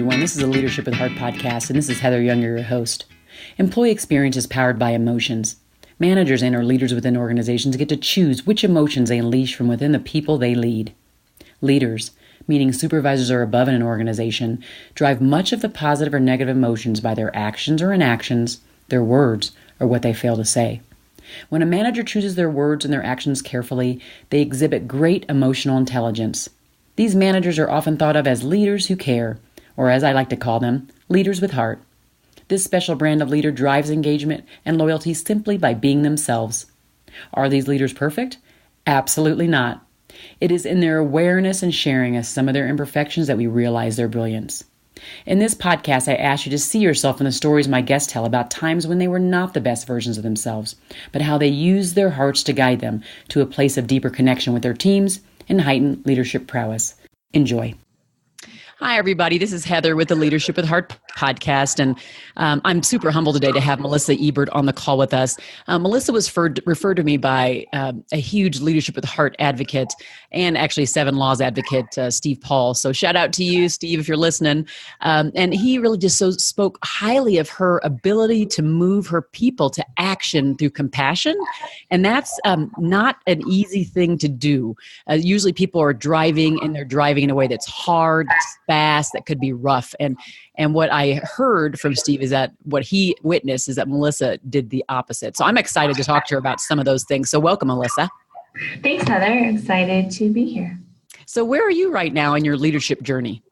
everyone. This is a Leadership with Heart podcast, and this is Heather Young, your host. Employee experience is powered by emotions. Managers and or leaders within organizations get to choose which emotions they unleash from within the people they lead. Leaders, meaning supervisors or above in an organization, drive much of the positive or negative emotions by their actions or inactions, their words, or what they fail to say. When a manager chooses their words and their actions carefully, they exhibit great emotional intelligence. These managers are often thought of as leaders who care, or as I like to call them, leaders with heart. This special brand of leader drives engagement and loyalty simply by being themselves. Are these leaders perfect? Absolutely not. It is in their awareness and sharing of some of their imperfections that we realize their brilliance. In this podcast, I ask you to see yourself in the stories my guests tell about times when they were not the best versions of themselves, but how they used their hearts to guide them to a place of deeper connection with their teams and heightened leadership prowess. Enjoy. Hi, everybody. This is Heather with the Leadership with Heart podcast, and I'm super humbled today to have Melissa Ebert on the call with us. Melissa was referred to me by a huge Leadership with Heart advocate and actually 7 Laws advocate, Steve Paul. So shout out to you, Steve, if you're listening. And he really just spoke highly of her ability to move her people to action through compassion. And that's not an easy thing to do. Usually people are driving, and they're driving in a way that's hard, fast, that could be rough. And what I heard from Steve is that what he witnessed is that Melissa did the opposite. So I'm excited to talk to her about some of those things. So welcome, Melissa. Thanks, Heather. Excited to be here. So where are you right now in your leadership journey?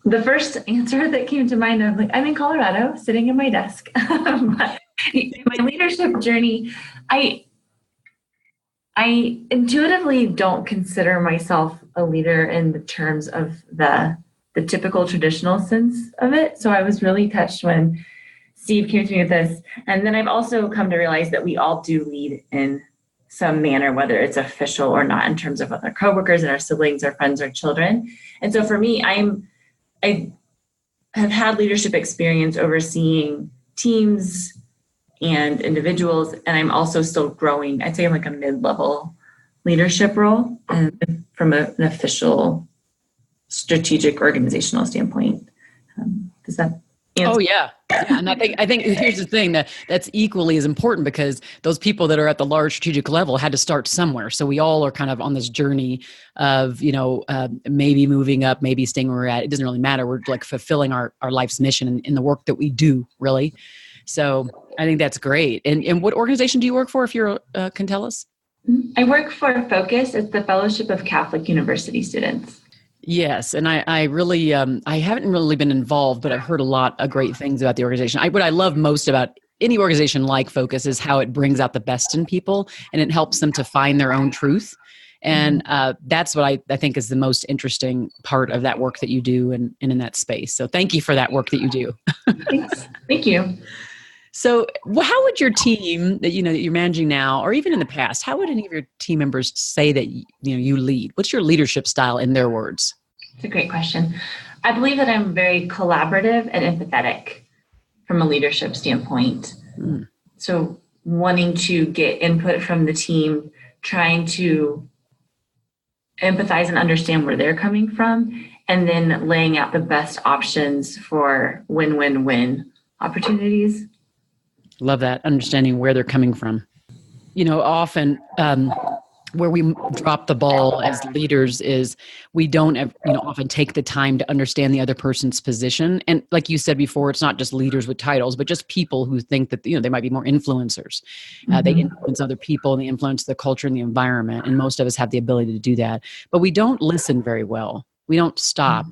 The first answer that came to mind, I'm in Colorado, sitting at my desk. But in my leadership journey, I intuitively don't consider myself a leader in the terms of the typical traditional sense of it. So I was really touched when Steve came to me with this. And then I've also come to realize that we all do lead in some manner, whether it's official or not, in terms of our coworkers and our siblings, our friends, our children. And so for me, I have had leadership experience overseeing teams and individuals, and I'm also still growing. I'd say I'm like a mid-level leadership role from an official strategic organizational standpoint. Does that answer? Oh yeah. And I think here's the thing that's equally as important, because those people that are at the large strategic level had to start somewhere. So we all are kind of on this journey of, maybe moving up, maybe staying where we're at. It doesn't really matter. We're like fulfilling our life's mission in the work that we do, really. So I think that's great. And what organization do you work for, if you can tell us? I work for Focus. It's the Fellowship of Catholic University Students. Yes. And I really, I haven't really been involved, but I've heard a lot of great things about the organization. What I love most about any organization like Focus is how it brings out the best in people, and it helps them to find their own truth. And that's what I think is the most interesting part of that work that you do and in that space. So thank you for that work that you do. Thanks. Thank you. So how would your team that you're managing now, or even in the past, how would any of your team members say that you lead? What's your leadership style in their words? It's a great question. I believe that I'm very collaborative and empathetic from a leadership standpoint. So wanting to get input from the team, trying to empathize and understand where they're coming from, and then laying out the best options for win-win-win opportunities. Love that, understanding where they're coming from. Often where we drop the ball as leaders is we don't often take the time to understand the other person's position. And like you said before, it's not just leaders with titles, but just people who think that they might be more influencers. They influence other people, and they influence the culture and the environment. And most of us have the ability to do that. But we don't listen very well. We don't stop,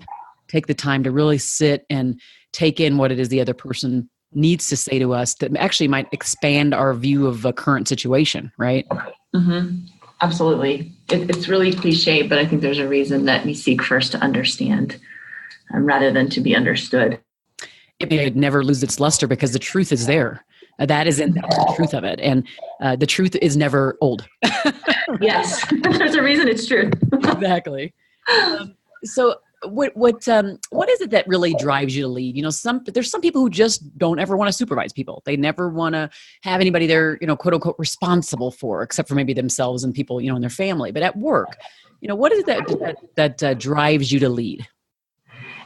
take the time to really sit and take in what it is the other person needs to say to us that actually might expand our view of a current situation, right? Mm-hmm. Absolutely. It's really cliche, but I think there's a reason that we seek first to understand rather than to be understood. It may never lose its luster because the truth is there. That's the truth of it. And the truth is never old. Yes. There's a reason it's true. Exactly. So what is it that really drives you to lead? There's some people who just don't ever want to supervise people. They never want to have anybody they're, quote unquote, responsible for, except for maybe themselves and people, in their family. But at work, what is it that drives you to lead?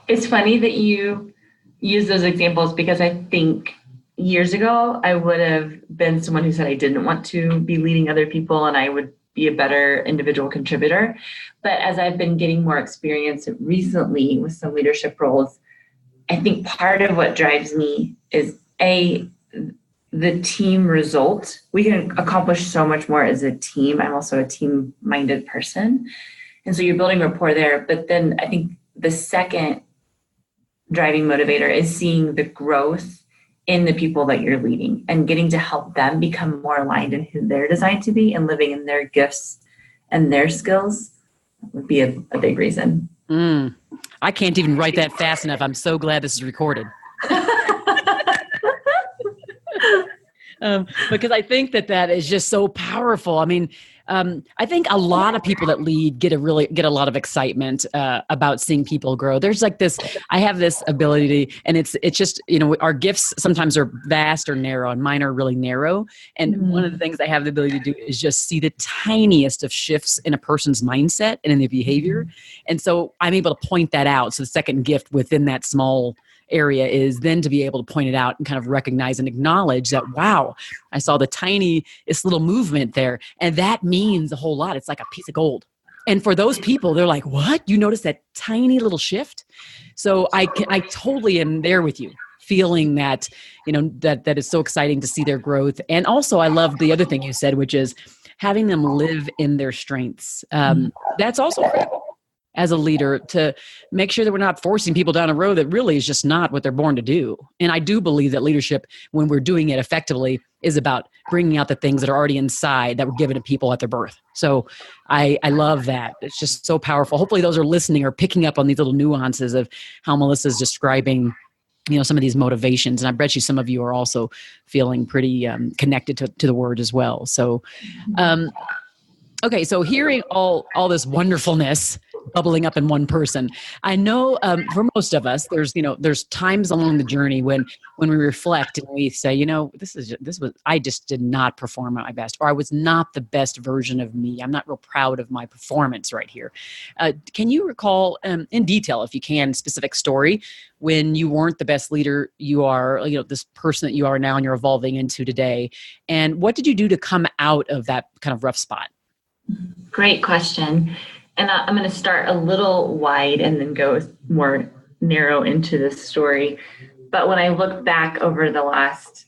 It's funny that you use those examples because I think years ago, I would have been someone who said I didn't want to be leading other people and I would be a better individual contributor. But as I've been getting more experience recently with some leadership roles, I think part of what drives me is the team result. We can accomplish so much more as a team. I'm also a team-minded person. And so you're building rapport there. But then I think the second driving motivator is seeing the growth in the people that you're leading and getting to help them become more aligned in who they're designed to be and living in their gifts and their skills would be a big reason. I can't even write that fast enough. I'm so glad this is recorded. Because I think that is just so powerful. I mean, I think a lot of people that lead get a lot of excitement about seeing people grow. There's like this, I have this ability and it's just, our gifts sometimes are vast or narrow and mine are really narrow. And one of the things I have the ability to do is just see the tiniest of shifts in a person's mindset and in their behavior. And so I'm able to point that out. So the second gift within that small area is then to be able to point it out and kind of recognize and acknowledge that, wow, I saw the tiniest little movement there. And that means a whole lot. It's like a piece of gold. And for those people, they're like, what? You notice that tiny little shift? So I totally am there with you, feeling that, that is so exciting to see their growth. And also I love the other thing you said, which is having them live in their strengths. That's also critical as a leader, to make sure that we're not forcing people down a road that really is just not what they're born to do. And I do believe that leadership, when we're doing it effectively, is about bringing out the things that are already inside that were given to people at their birth. So I love that. It's just so powerful. Hopefully those are listening or picking up on these little nuances of how Melissa's describing some of these motivations. And I bet you some of you are also feeling pretty connected to the word as well. So, okay. So hearing all this wonderfulness bubbling up in one person, I know for most of us, there's times along the journey when we reflect and we say, I just did not perform at my best, or I was not the best version of me. I'm not real proud of my performance right here. Can you recall in detail, if you can, specific story when you weren't the best leader you are, this person that you are now and you're evolving into today? And what did you do to come out of that kind of rough spot? Great question. And I'm going to start a little wide and then go more narrow into this story. But when I look back over the last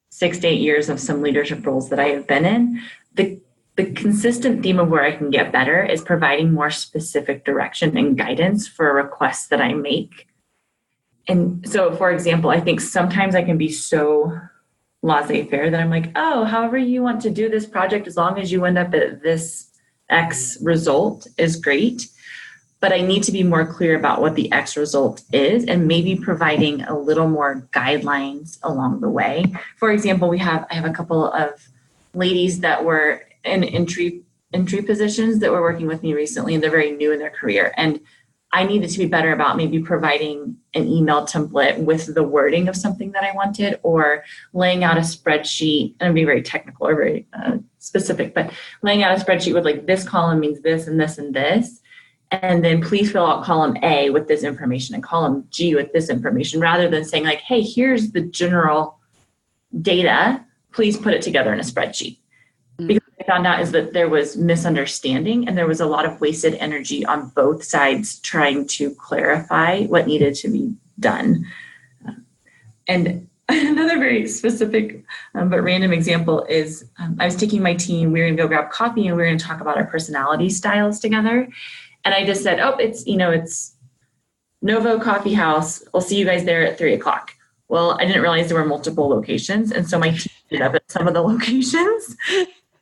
6 to 8 years of some leadership roles that I have been in, the consistent theme of where I can get better is providing more specific direction and guidance for requests that I make. And so, for example, I think sometimes I can be so laissez-faire that I'm like, oh, however you want to do this project, as long as you end up at this X result is great, but I need to be more clear about what the X result is and maybe providing a little more guidelines along the way. For example, I have a couple of ladies that were in entry positions that were working with me recently, and they're very new in their career. And I needed to be better about maybe providing an email template with the wording of something that I wanted, or laying out a spreadsheet. And I'm being very technical or very specific, but laying out a spreadsheet with like, this column means this and this and this. And then please fill out column A with this information and column G with this information, rather than saying like, hey, here's the general data, please put it together in a spreadsheet. Because what I found out is that there was misunderstanding and there was a lot of wasted energy on both sides trying to clarify what needed to be done. And another very specific but random example is I was taking my team, we were going to go grab coffee and we were going to talk about our personality styles together. And I just said, it's Novo Coffee House. I'll see you guys there at 3:00. Well, I didn't realize there were multiple locations. And so my team ended up at some of the locations.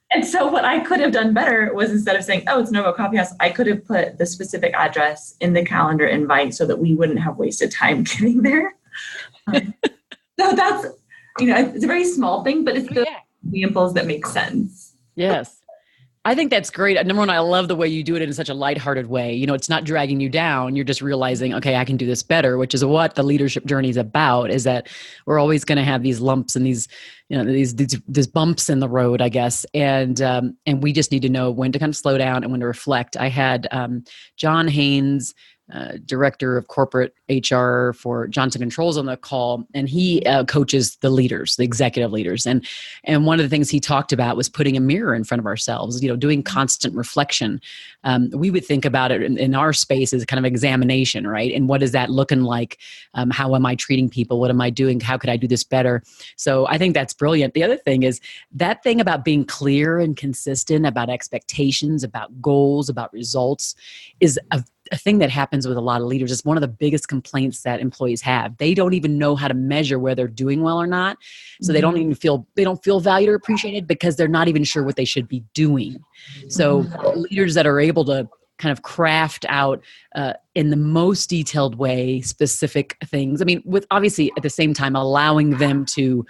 And so what I could have done better was, instead of saying, it's Novo Coffee House, I could have put the specific address in the calendar invite so that we wouldn't have wasted time getting there. So that's, it's a very small thing, but it's the examples that make sense. Yes. I think that's great. Number one, I love the way you do it in such a lighthearted way. It's not dragging you down. You're just realizing, okay, I can do this better, which is what the leadership journey is about, is that we're always going to have these lumps and these, these bumps in the road, I guess. And we just need to know when to kind of slow down and when to reflect. I had John Haynes director of corporate HR for Johnson Controls on the call, and he coaches the leaders, the executive leaders. And one of the things he talked about was putting a mirror in front of ourselves, doing constant reflection. We would think about it in our space as kind of examination, right? And what is that looking like? How am I treating people? What am I doing? How could I do this better? So I think that's brilliant. The other thing is that thing about being clear and consistent about expectations, about goals, about results is a thing that happens with a lot of leaders. It's one of the biggest complaints that employees have. They don't even know how to measure whether they're doing well or not. So they don't feel valued or appreciated because they're not even sure what they should be doing. So leaders that are able to kind of craft out in the most detailed way specific things. I mean, with obviously at the same time allowing them to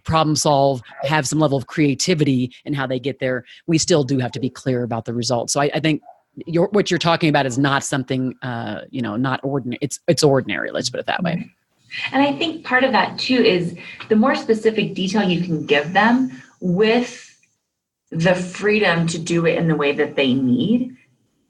problem solve, have some level of creativity in how they get there. We still do have to be clear about the results. So I think what you're talking about is not something, not ordinary. It's ordinary. Let's put it that way. And I think part of that too is the more specific detail you can give them with the freedom to do it in the way that they need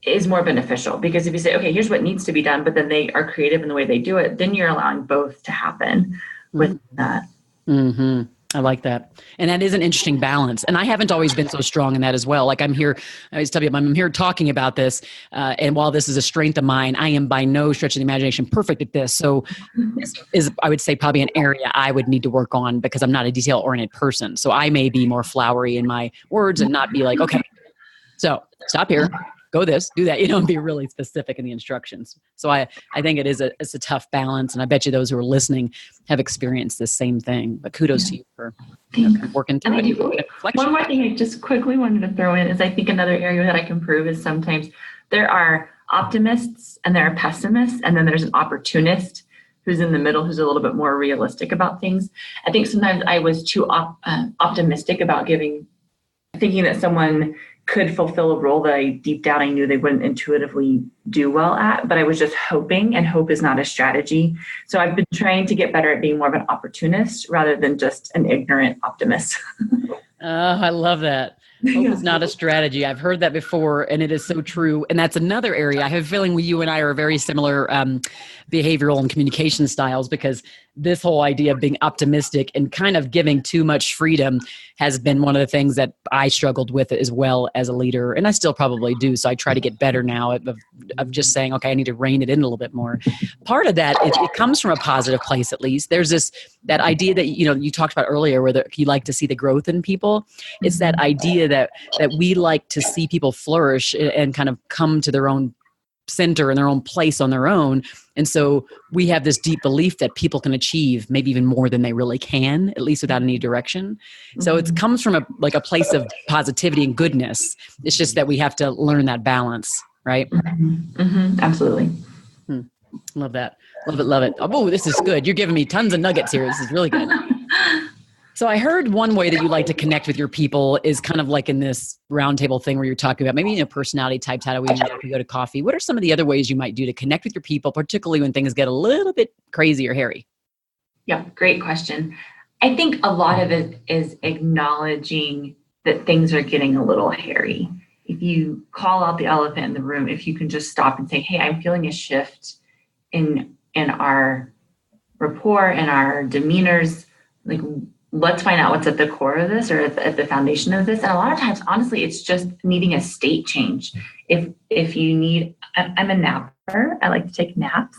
is more beneficial. Because if you say, okay, here's what needs to be done, but then they are creative in the way they do it, then you're allowing both to happen with that. Mm-hmm. I like that. And that is an interesting balance. And I haven't always been so strong in that as well. Like I always tell people, I'm here talking about this. And while this is a strength of mine, I am by no stretch of the imagination perfect at this. So this is, I would say, probably an area I would need to work on because I'm not a detail-oriented person. So I may be more flowery in my words and not be like, okay, so stop here. Go this, do that, and be really specific in the instructions. So I think it's a tough balance. And I bet you those who are listening have experienced the same thing. But kudos to you for working through it. One more thing I just quickly wanted to throw in is I think another area that I can prove is sometimes there are optimists and there are pessimists. And then there's an opportunist who's in the middle, who's a little bit more realistic about things. I think sometimes I was too optimistic about thinking that someone could fulfill a role that I deep down I knew they wouldn't intuitively do well at, but I was just hoping, and hope is not a strategy. So I've been trying to get better at being more of an opportunist rather than just an ignorant optimist. I love that. Hope is not a strategy. I've heard that before, and it is so true. And that's another area. I have a feeling you and I are very similar behavioral and communication styles, because this whole idea of being optimistic and kind of giving too much freedom has been one of the things that I struggled with as well as a leader. And I still probably do. So I try to get better now of just saying, okay, I need to rein it in a little bit more. Part of that, it comes from a positive place, at least. There's that idea that, you talked about earlier, where you like to see the growth in people. It's that idea that we like to see people flourish and kind of come to their own center and their own place on their own. And so we have this deep belief that people can achieve maybe even more than they really can, at least without any direction. So it comes from a place of positivity and goodness. It's just that we have to learn that balance, right? Absolutely. Love that. Love it. Oh, this is good. You're giving me tons of nuggets here. This is really good. So I heard one way that you like to connect with your people is kind of like in this roundtable thing where you're talking about maybe personality types, how do we go to coffee? What are some of the other ways you might do to connect with your people, particularly when things get a little bit crazy or hairy? Yeah, great question. I think a lot of it is acknowledging that things are getting a little hairy. If you call out the elephant in the room, if you can just stop and say, hey, I'm feeling a shift in our rapport and our demeanors, like, let's find out what's at the core of this or at the foundation of this. And a lot of times, honestly, it's just needing a state change. If you need, I'm a napper. I like to take naps.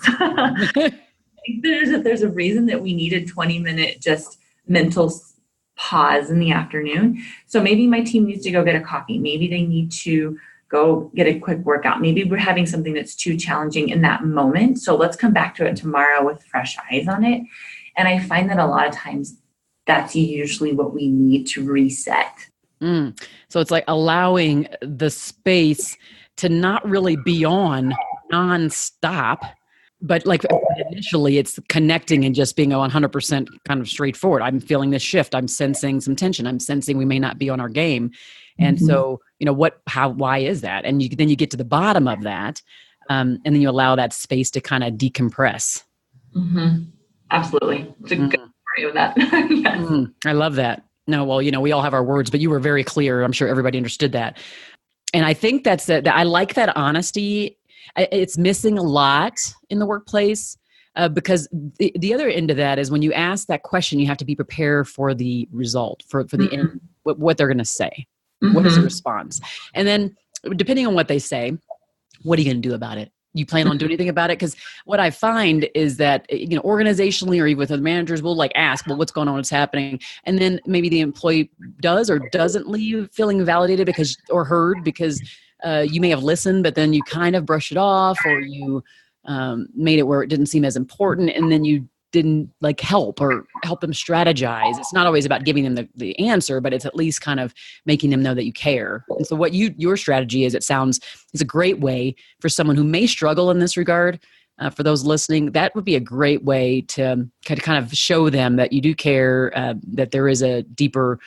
There's a reason that we need a 20-minute just mental pause in the afternoon. So maybe my team needs to go get a coffee. Maybe they need to go get a quick workout. Maybe we're having something that's too challenging in that moment. So let's come back to it tomorrow with fresh eyes on it. And I find that a lot of times that's usually what we need to reset. So it's like allowing the space to not really be on nonstop, but like initially it's connecting and just being 100% kind of straightforward. I'm feeling this shift. I'm sensing some tension. I'm sensing we may not be on our game. And so, why is that? And then you get to the bottom of that. And then you allow that space to kind of decompress. Absolutely. It's a good story of that. Yes. I love that. No, well, we all have our words, but you were very clear. I'm sure everybody understood that. And I think I like that honesty It's missing a lot in the workplace. Because the other end of that is when you ask that question, you have to be prepared for the result, for the end, what they're going to say. What is the response? And then depending on what they say, what are you going to do about it? You plan on doing anything about it? Because what I find is that, organizationally or even with the managers, will like ask, well, what's going on? What's happening? And then maybe the employee does or doesn't leave feeling validated or heard because you may have listened, but then you kind of brush it off, or you made it where it didn't seem as important, and then you didn't help them strategize. It's not always about giving them the answer, but it's at least kind of making them know that you care. And so what your strategy is, is a great way for someone who may struggle in this regard. For those listening, that would be a great way to kind of show them that you do care, that there is a deeper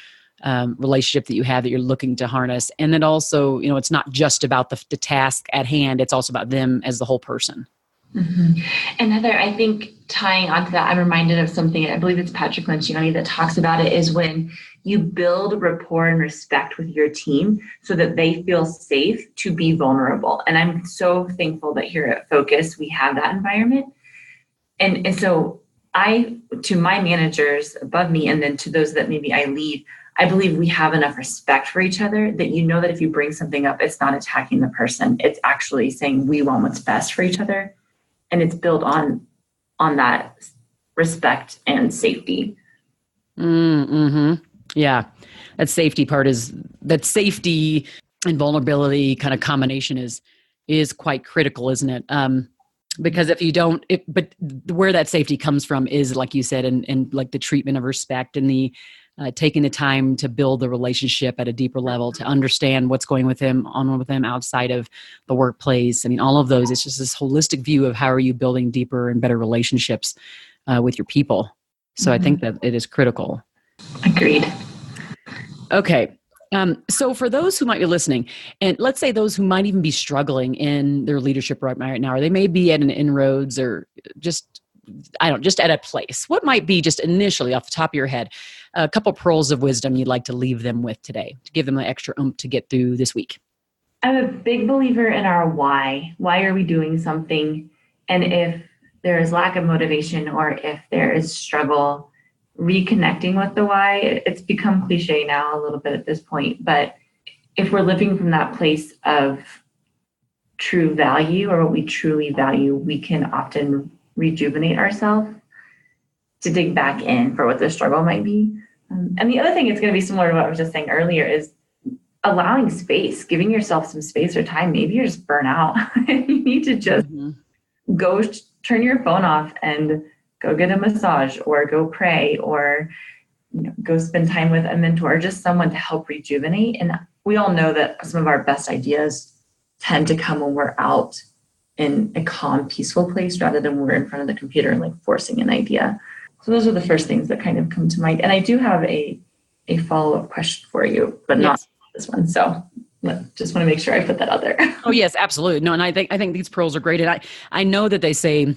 relationship that you have that you're looking to harness. And then also, it's not just about the task at hand, it's also about them as the whole person. Mm-hmm. And Heather, I think tying onto that, I'm reminded of something, I believe it's Patrick Lencioni that talks about it, is when you build rapport and respect with your team so that they feel safe to be vulnerable. And I'm so thankful that here at Focus, we have that environment. And so to my managers above me, and then to those that maybe I lead, I believe we have enough respect for each other that that if you bring something up, it's not attacking the person. It's actually saying we want what's best for each other. And it's built on that respect and safety. Mm-hmm. Yeah. That safety and vulnerability kind of combination is quite critical, isn't it? Because if you don't, but where that safety comes from is, like you said, and like the treatment of respect and the taking the time to build the relationship at a deeper level, to understand what's going on with them outside of the workplace. I mean, all of those, it's just this holistic view of how are you building deeper and better relationships with your people. So I think that it is critical. Agreed. Okay. So for those who might be listening, and let's say those who might even be struggling in their leadership right now, or they may be at an inroads or just at a place, what might be just initially off the top of your head, a couple pearls of wisdom you'd like to leave them with today to give them an extra oomph to get through this week? I'm a big believer in our why. Why are we doing something? And if there is lack of motivation or if there is struggle, reconnecting with the why, it's become cliche now a little bit at this point. But if we're living from that place of true value or what we truly value, we can often rejuvenate ourselves to dig back in for what the struggle might be. And the other thing is going to be similar to what I was just saying earlier, is allowing space, giving yourself some space or time. Maybe you're just burnt out. You need to just go turn your phone off and go get a massage or go pray or go spend time with a mentor, just someone to help rejuvenate. And we all know that some of our best ideas tend to come when we're out in a calm, peaceful place rather than we're in front of the computer and forcing an idea. So those are the first things that kind of come to mind. And I do have a follow-up question for you, but not this one. So just want to make sure I put that out there. Oh, yes, absolutely. No, and I think these pearls are great. And I know that they say,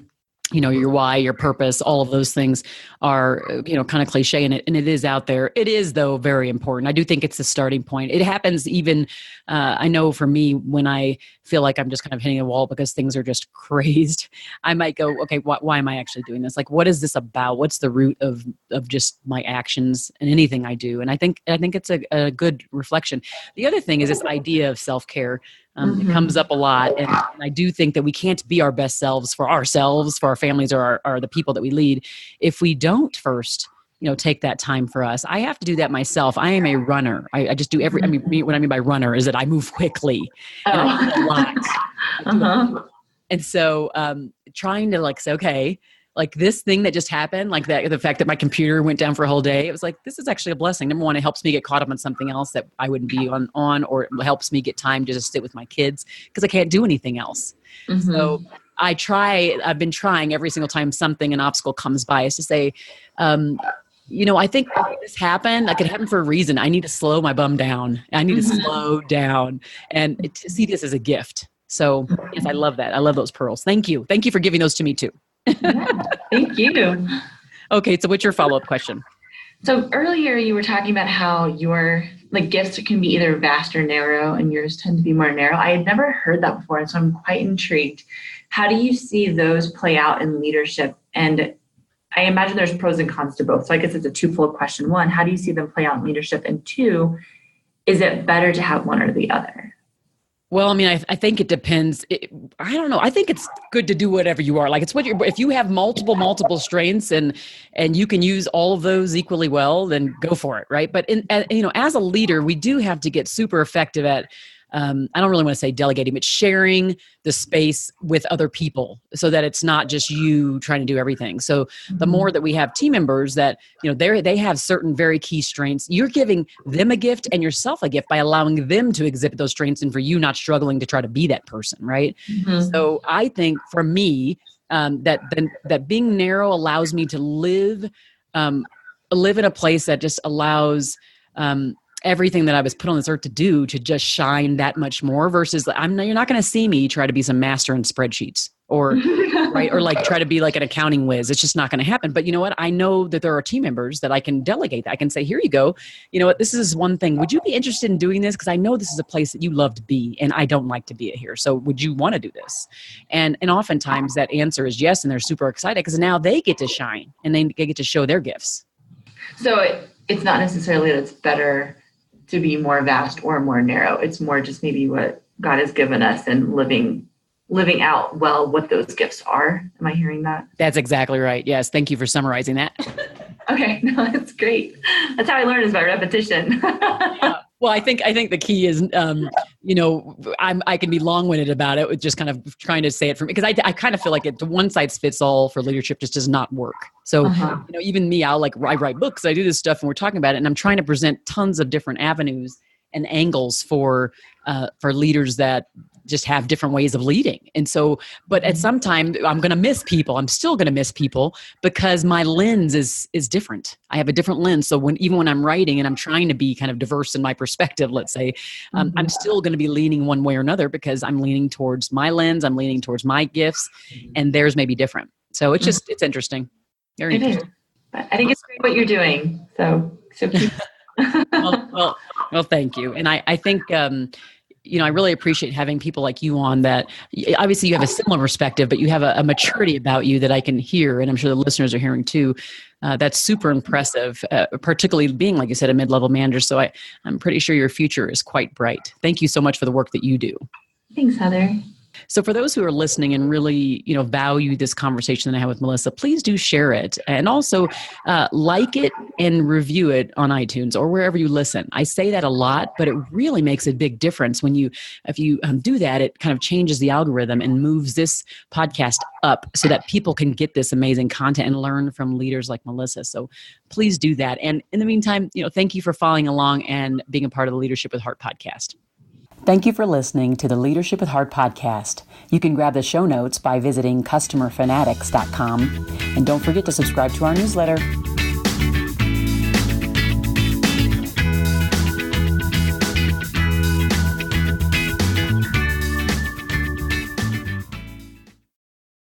your why, your purpose, all of those things are, kind of cliche, and it is out there. It is, though, very important. I do think it's the starting point. It happens even, I know for me, when I feel like I'm just kind of hitting a wall because things are just crazed, I might go, okay, why am I actually doing this? What is this about? What's the root of just my actions and anything I do? And I think it's a good reflection. The other thing is this idea of self-care. It comes up a lot. And I do think that we can't be our best selves, for our families, or the people that we lead, if we don't first, take that time for us. I have to do that myself. I am a runner. I just do what I mean by runner is that I move quickly and I do a lot. And so trying to say, okay, this thing that just happened, the fact that my computer went down for a whole day, it was this is actually a blessing. Number one, it helps me get caught up on something else that I wouldn't be on, or it helps me get time to just sit with my kids because I can't do anything else. So I've been trying every single time an obstacle comes by, is to say, I think this happened. It happened for a reason. I need to slow my bum down. I need to slow down and to see this as a gift. So yes, I love that. I love those pearls. Thank you. Thank you for giving those to me too. Yeah, thank you. Okay, so what's your follow-up question? So earlier you were talking about how your like gifts can be either vast or narrow, and yours tend to be more narrow. I had never heard that before, and so I'm quite intrigued. How do you see those play out in leadership? And I imagine there's pros and cons to both. So I guess it's a twofold question. One, how do you see them play out in leadership? And two, is it better to have one or the other? Well, I mean, I think it depends. I don't know. I think it's good to do whatever you are. Like it's what if you have multiple strengths and you can use all of those equally well, then go for it, right? But as a leader, we do have to get super effective at. I don't really want to say delegating, but sharing the space with other people so that it's not just you trying to do everything. So the more that we have team members that, they have certain very key strengths, you're giving them a gift and yourself a gift by allowing them to exhibit those strengths and for you not struggling to try to be that person. Right. Mm-hmm. So I think for me, that being narrow allows me to live in a place that just allows, everything that I was put on this earth to do to just shine that much more versus you're not going to see me try to be some master in spreadsheets or right. Or like try to be like an accounting whiz. It's just not going to happen. But you know what? I know that there are team members that I can delegate that. I can say, here you go. You know what? This is one thing. Would you be interested in doing this? Because I know this is a place that you love to be and I don't like to be here. So would you want to do this? And oftentimes that answer is yes. And they're super excited because now they get to shine and they get to show their gifts. So it's not necessarily that it's better to be more vast or more narrow. It's more just maybe what God has given us and living out well what those gifts are. Am I hearing that? That's exactly right. Yes. Thank you for summarizing that. Okay. No, that's great. That's how I learn is by repetition. Yeah. Well, I think the key is, I can be long-winded about it with just kind of trying to say it for me because I kind of feel like the one size fits all for leadership just does not work. So, even me, I write books, I do this stuff and we're talking about it and I'm trying to present tons of different avenues and angles for leaders that just have different ways of leading. And so, but at some time I'm going to miss people. I'm still going to miss people because my lens is different. I have a different lens. So even when I'm writing and I'm trying to be kind of diverse in my perspective, let's say, I'm still going to be leaning one way or another because I'm leaning towards my lens. I'm leaning towards my gifts and theirs may be different. So it's just, it's interesting. Very interesting. I think it's great what you're doing. So keep. well, thank you. And I think, I really appreciate having people like you on that. Obviously you have a similar perspective, but you have a maturity about you that I can hear. And I'm sure the listeners are hearing too. That's super impressive, particularly being, like you said, a mid-level manager. So I'm pretty sure your future is quite bright. Thank you so much for the work that you do. Thanks, Heather. So for those who are listening and really, value this conversation that I had with Melissa, please do share it and also like it and review it on iTunes or wherever you listen. I say that a lot, but it really makes a big difference if you do that, it kind of changes the algorithm and moves this podcast up so that people can get this amazing content and learn from leaders like Melissa. So please do that. And in the meantime, thank you for following along and being a part of the Leadership with Heart podcast. Thank you for listening to the Leadership with Heart podcast. You can grab the show notes by visiting customerfanatics.com. And don't forget to subscribe to our newsletter.